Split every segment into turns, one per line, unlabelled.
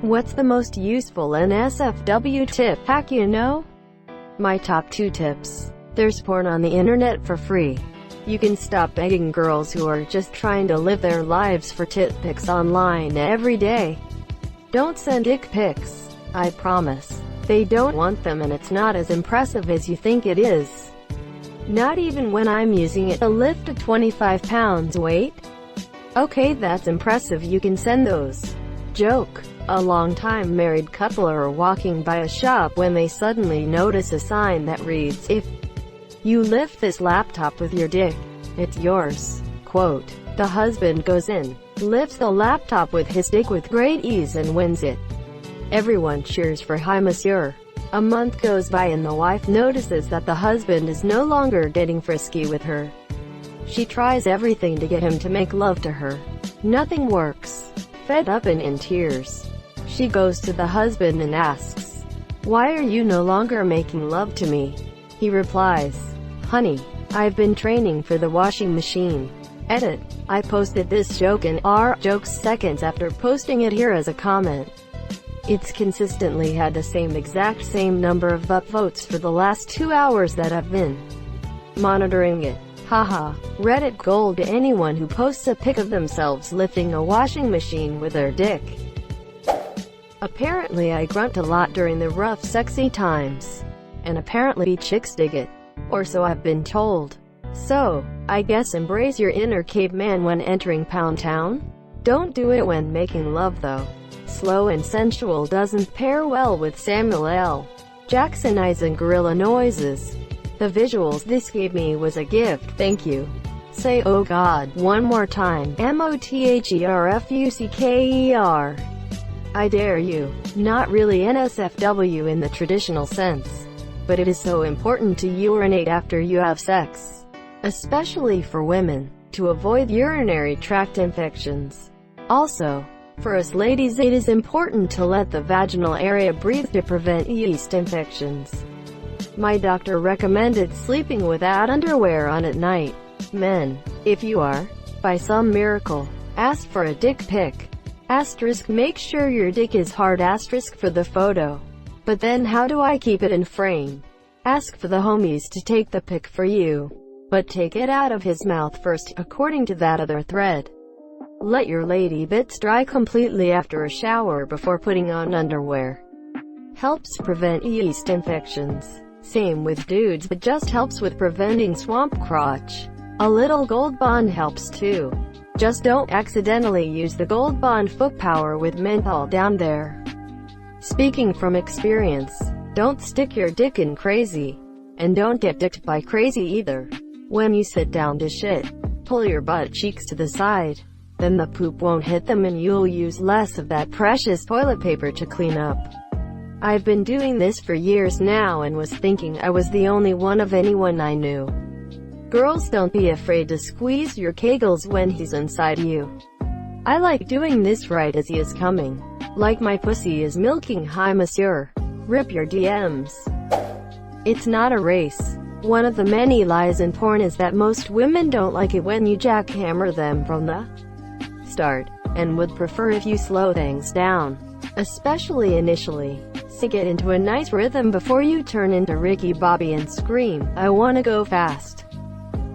What's the most useful NSFW tip hack you know? My top 2 tips. There's porn on the internet for free. You can stop begging girls who are just trying to live their lives for tit pics online every day. Don't send dick pics. I promise. They don't want them, and it's not as impressive as you think it is. Not even when I'm using it to lift a 25 pounds weight. Okay, that's impressive, you can send those. Joke. A long-time married couple are walking by a shop when they suddenly notice a sign that reads, "If you lift this laptop with your dick, it's yours." Quote. The husband goes in, lifts the laptop with his dick with great ease and wins it. Everyone cheers for "Hi, monsieur." A month goes by and the wife notices that the husband is no longer getting frisky with her. She tries everything to get him to make love to her. Nothing works. Fed up and in tears, she goes to the husband and asks, "Why are you no longer making love to me?" He replies, "Honey, I've been training for the washing machine." Edit. I posted this joke in r/jokes seconds after posting it here as a comment. It's consistently had the exact same number of upvotes for the last 2 hours that I've been monitoring it. Haha. Reddit gold to anyone who posts a pic of themselves lifting a washing machine with their dick. Apparently I grunt a lot during the rough sexy times. And apparently chicks dig it. Or so I've been told. So, I guess embrace your inner caveman when entering Pound Town. Don't do it when making love though. Slow and sensual doesn't pair well with Samuel L. Jackson eyes and gorilla noises. The visuals this gave me was a gift, thank you. Say "oh god" one more time. MOTHERFUCKER. I dare you. Not really NSFW in the traditional sense. But it is so important to urinate after you have sex. Especially for women, to avoid urinary tract infections. Also, for us ladies it is important to let the vaginal area breathe to prevent yeast infections. My doctor recommended sleeping without underwear on at night. Men, if you are, by some miracle, asked for a dick pic. Asterisk, make sure your dick is hard. Asterisk for the photo. But then how do I keep it in frame? Ask for the homies to take the pic for you. But take it out of his mouth first, according to that other thread. Let your lady bits dry completely after a shower before putting on underwear. Helps prevent yeast infections. Same with dudes, but just helps with preventing swamp crotch. A little Gold Bond helps too. Just don't accidentally use the Gold Bond foot power with menthol down there. Speaking from experience, don't stick your dick in crazy. And don't get dicked by crazy either. When you sit down to shit, pull your butt cheeks to the side. Then the poop won't hit them and you'll use less of that precious toilet paper to clean up. I've been doing this for years now and was thinking I was the only one of anyone I knew. Girls, don't be afraid to squeeze your kegels when he's inside you. I like doing this right as he is coming. Like my pussy is milking. Hi monsieur. Rip your DMs. It's not a race. One of the many lies in porn is that most women don't like it when you jackhammer them from the start, and would prefer if you slow things down. Especially initially. So get into a nice rhythm before you turn into Ricky Bobby and scream, "I wanna go fast."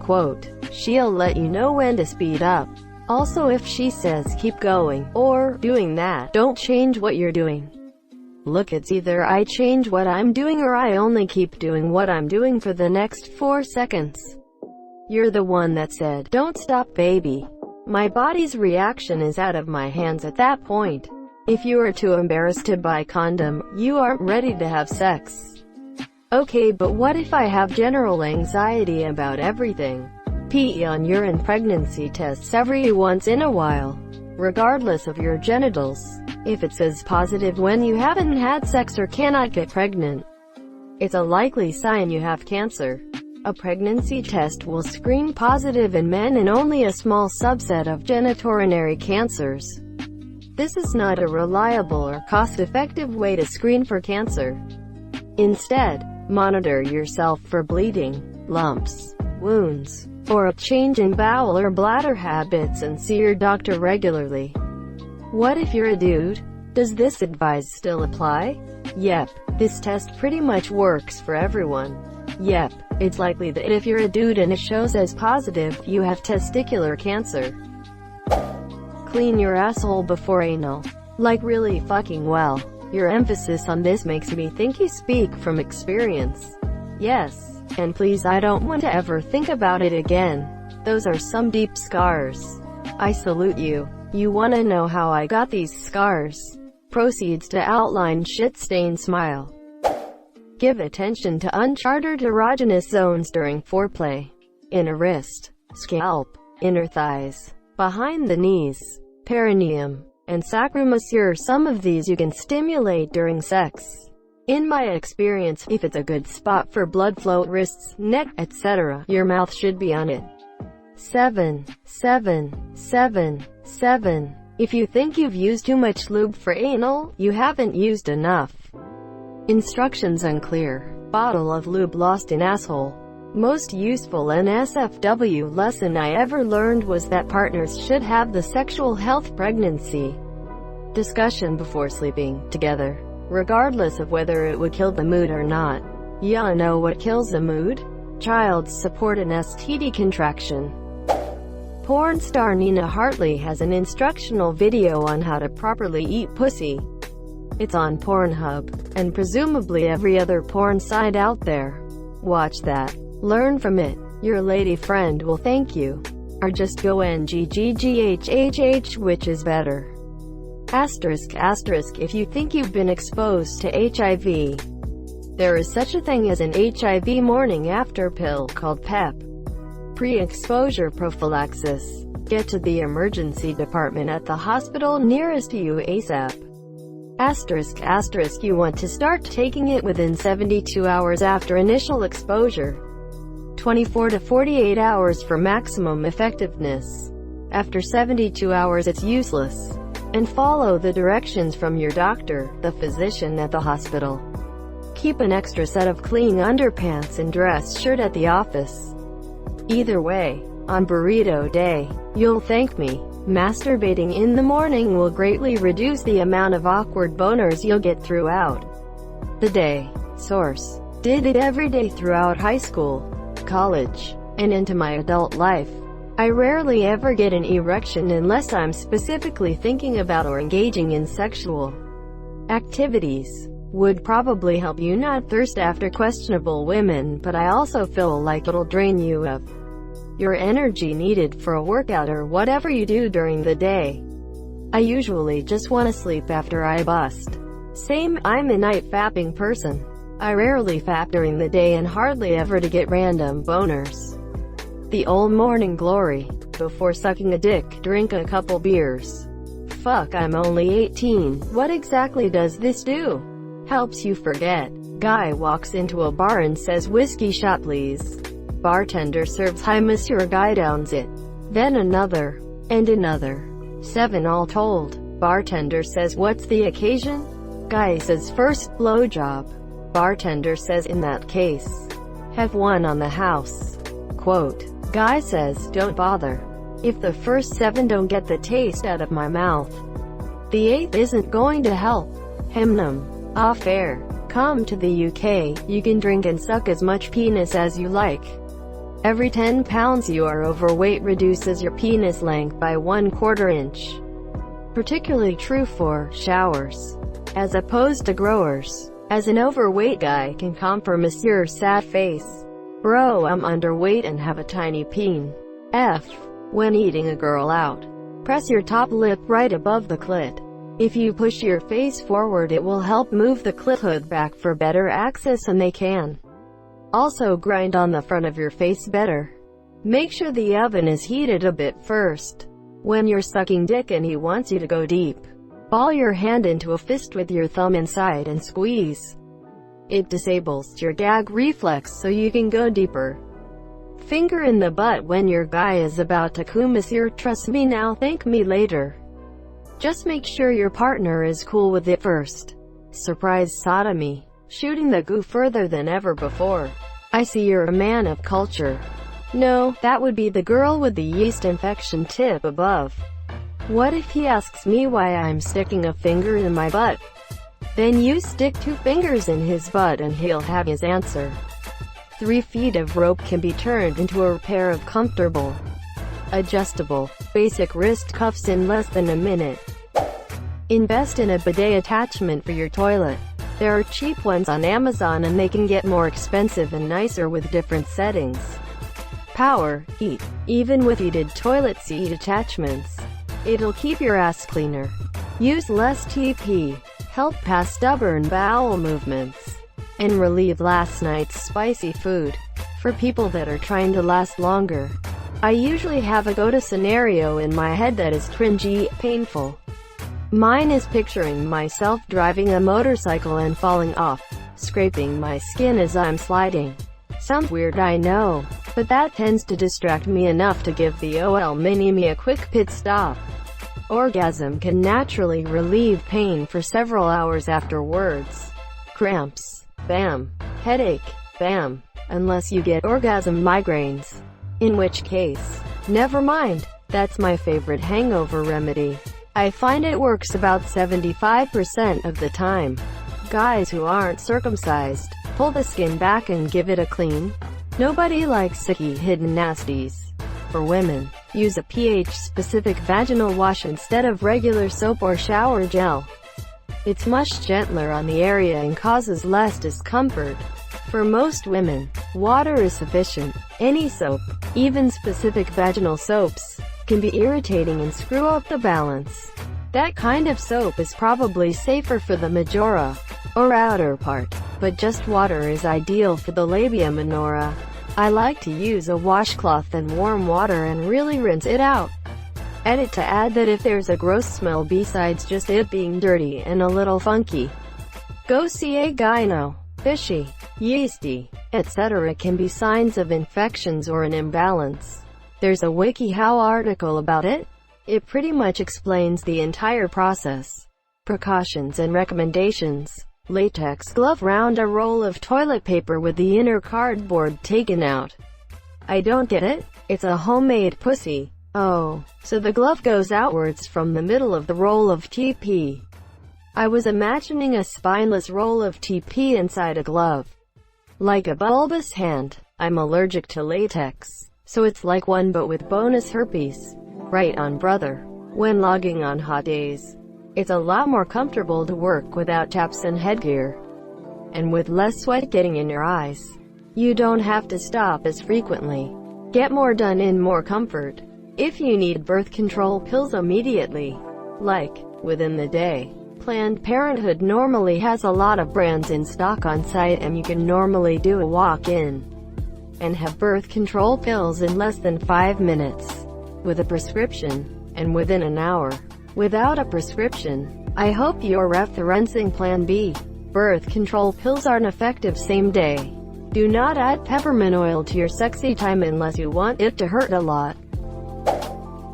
Quote. She'll let you know when to speed up. Also, if she says keep going, or doing that, don't change what you're doing. Look, it's either I change what I'm doing or I only keep doing what I'm doing for the next 4 seconds. You're the one that said, "Don't stop baby." My body's reaction is out of my hands at that point. If you are too embarrassed to buy condom, you aren't ready to have sex. Okay, but what if I have general anxiety about everything? Pee on urine pregnancy tests every once in a while, regardless of your genitals. If it says positive when you haven't had sex or cannot get pregnant, it's a likely sign you have cancer. A pregnancy test will screen positive in men and only a small subset of genitourinary cancers. This is not a reliable or cost-effective way to screen for cancer. Instead, monitor yourself for bleeding, lumps, wounds, or a change in bowel or bladder habits and see your doctor regularly. What if you're a dude? Does this advice still apply? Yep, this test pretty much works for everyone. Yep, it's likely that if you're a dude and it shows as positive, you have testicular cancer. Clean your asshole before anal. Like really fucking well. Your emphasis on this makes me think you speak from experience. Yes, and please, I don't want to ever think about it again. Those are some deep scars. I salute you. You wanna know how I got these scars? Proceeds to outline shit-stained smile. Give attention to uncharted erogenous zones during foreplay. Inner wrist, scalp, inner thighs, behind the knees, perineum, and sacromasseur. Some of these you can stimulate during sex. In my experience, if it's a good spot for blood flow, wrists, neck, etc., your mouth should be on it. 7. If you think you've used too much lube for anal, you haven't used enough. Instructions unclear. Bottle of lube lost in asshole. Most useful NSFW lesson I ever learned was that partners should have the sexual health pregnancy discussion before sleeping together, regardless of whether it would kill the mood or not. Ya know what kills the mood? Child support and STD contraction. Porn star Nina Hartley has an instructional video on how to properly eat pussy. It's on Pornhub, and presumably every other porn site out there. Watch that. Learn from it. Your lady friend will thank you. Or just go NGGGHHH, which is better. Asterisk. If you think you've been exposed to HIV, there is such a thing as an HIV morning after pill called PEP. Pre-exposure prophylaxis. Get to the emergency department at the hospital nearest you ASAP. Asterisk. You want to start taking it within 72 hours after initial exposure. 24 to 48 hours for maximum effectiveness. After 72 hours it's useless. And follow the directions from your doctor, the physician at the hospital. Keep an extra set of clean underpants and dress shirt at the office. Either way, on burrito day, you'll thank me. Masturbating in the morning will greatly reduce the amount of awkward boners you'll get throughout the day. Source. Did it every day throughout high school, college, and into my adult life. I rarely ever get an erection unless I'm specifically thinking about or engaging in sexual activities. Would probably help you not thirst after questionable women, but I also feel like it'll drain you of your energy needed for a workout or whatever you do during the day. I usually just want to sleep after I bust. Same, I'm a night fapping person. I rarely fap during the day and hardly ever to get random boners. The old morning glory. Before sucking a dick, drink a couple beers. Fuck, I'm only 18. What exactly does this do? Helps you forget. Guy walks into a bar and says, "Whiskey shot please." Bartender serves, "Hi monsieur." Guy downs it. Then another. And another. 7 all told. Bartender says, "What's the occasion?" Guy says, "First blowjob." Bartender says, "In that case, have one on the house." Quote. Guy says, "Don't bother. If the first 7 don't get the taste out of my mouth, the 8th isn't going to help. Hymnum. Off air. Come to the UK, you can drink and suck as much penis as you like. Every 10 pounds you are overweight reduces your penis length by 1/4 inch. Particularly true for showers, as opposed to growers. As an overweight guy can comfort Monsieur sad face. Bro, I'm underweight and have a tiny peen. F. When eating a girl out, press your top lip right above the clit. If you push your face forward it will help move the clit hood back for better access, and they can also grind on the front of your face better. Make sure the oven is heated a bit first. When you're sucking dick and he wants you to go deep, ball your hand into a fist with your thumb inside and squeeze. It disables your gag reflex so you can go deeper. Finger in the butt when your guy is about to come, monsieur. Trust me now, thank me later. Just make sure your partner is cool with it first. Surprise sodomy. Shooting the goo further than ever before. I see you're a man of culture. No, that would be the girl with the yeast infection tip above. What if he asks me why I'm sticking a finger in my butt? Then you stick 2 fingers in his butt and he'll have his answer. 3 feet of rope can be turned into a pair of comfortable, adjustable, basic wrist cuffs in less than a minute. Invest in a bidet attachment for your toilet. There are cheap ones on Amazon and they can get more expensive and nicer with different settings. Power, heat. Even with heated toilet seat attachments, it'll keep your ass cleaner. Use less TP. Help pass stubborn bowel movements. And relieve last night's spicy food. For people that are trying to last longer, I usually have a go-to scenario in my head that is cringy, painful. Mine is picturing myself driving a motorcycle and falling off, scraping my skin as I'm sliding. Sounds weird, I know, but that tends to distract me enough to give the OL mini-me a quick pit stop. Orgasm can naturally relieve pain for several hours afterwards. Cramps, bam. Headache, bam. Unless you get orgasm migraines. In which case, never mind. That's my favorite hangover remedy. I find it works about 75% of the time. Guys who aren't circumcised, pull the skin back and give it a clean. Nobody likes icky hidden nasties. For women, use a pH-specific vaginal wash instead of regular soap or shower gel. It's much gentler on the area and causes less discomfort. For most women, water is sufficient. Any soap, even specific vaginal soaps, can be irritating and screw up the balance. That kind of soap is probably safer for the majora, or outer part, but just water is ideal for the labia minora. I like to use a washcloth and warm water and really rinse it out. Edit to add that if there's a gross smell besides just it being dirty and a little funky, go see a gyno. Fishy, yeasty, etc. can be signs of infections or an imbalance. There's a WikiHow article about it. It pretty much explains the entire process. Precautions and recommendations. Latex glove round a roll of toilet paper with the inner cardboard taken out. I don't get it. It's a homemade pussy. Oh, so the glove goes outwards from the middle of the roll of TP. I was imagining a spineless roll of TP inside a glove. Like a bulbous hand. I'm allergic to latex, so it's like one but with bonus herpes. Right on, brother. When logging on hot days, it's a lot more comfortable to work without chaps and headgear. And with less sweat getting in your eyes. You don't have to stop as frequently. Get more done in more comfort. If you need birth control pills immediately, like, within the day, Planned Parenthood normally has a lot of brands in stock on site and you can normally do a walk-in and have birth control pills in less than 5 minutes. With a prescription, and within an hour. Without a prescription, I hope you're referencing Plan B. Birth control pills aren't effective same day. Do not add peppermint oil to your sexy time unless you want it to hurt a lot.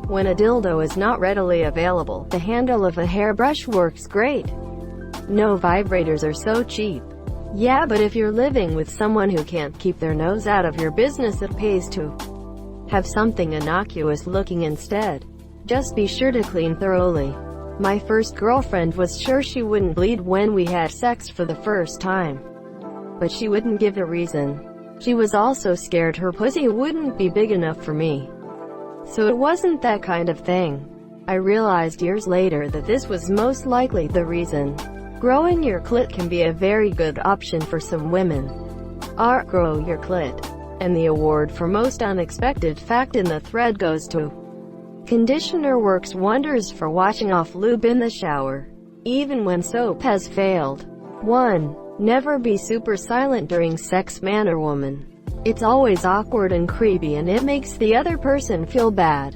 When a dildo is not readily available, the handle of a hairbrush works great. No vibrators are so cheap. Yeah, but if you're living with someone who can't keep their nose out of your business, it pays to have something innocuous looking instead. Just be sure to clean thoroughly. My first girlfriend was sure she wouldn't bleed when we had sex for the first time. But she wouldn't give a reason. She was also scared her pussy wouldn't be big enough for me. So it wasn't that kind of thing. I realized years later that this was most likely the reason. Growing your clit can be a very good option for some women. Grow your clit. And the award for most unexpected fact in the thread goes to conditioner works wonders for washing off lube in the shower, even when soap has failed. 1. Never be super silent during sex, man or woman. It's always awkward and creepy and it makes the other person feel bad.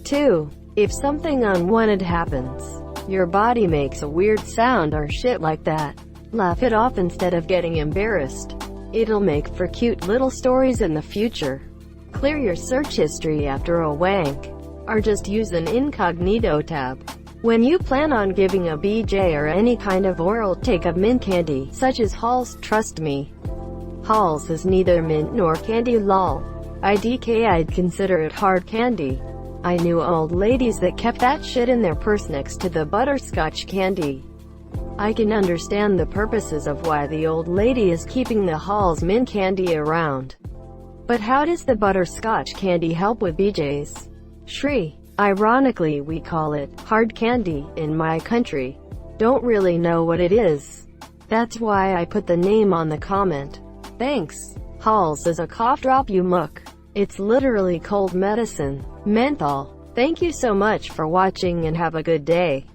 2. If something unwanted happens, your body makes a weird sound or shit like that, laugh it off instead of getting embarrassed. It'll make for cute little stories in the future. Clear your search history after a wank, or just use an incognito tab. When you plan on giving a BJ or any kind of oral, take a mint candy, such as Halls. Trust me, Halls is neither mint nor candy, lol. I'd consider it hard candy. I knew old ladies that kept that shit in their purse next to the butterscotch candy. I can understand the purposes of why the old lady is keeping the Hall's mint candy around. But how does the butterscotch candy help with BJ's? Shri. Ironically, we call it hard candy in my country. Don't really know what it is. That's why I put the name on the comment. Thanks. Hall's is a cough drop, you muck. It's literally cold medicine. Menthol. Thank you so much for watching and have a good day.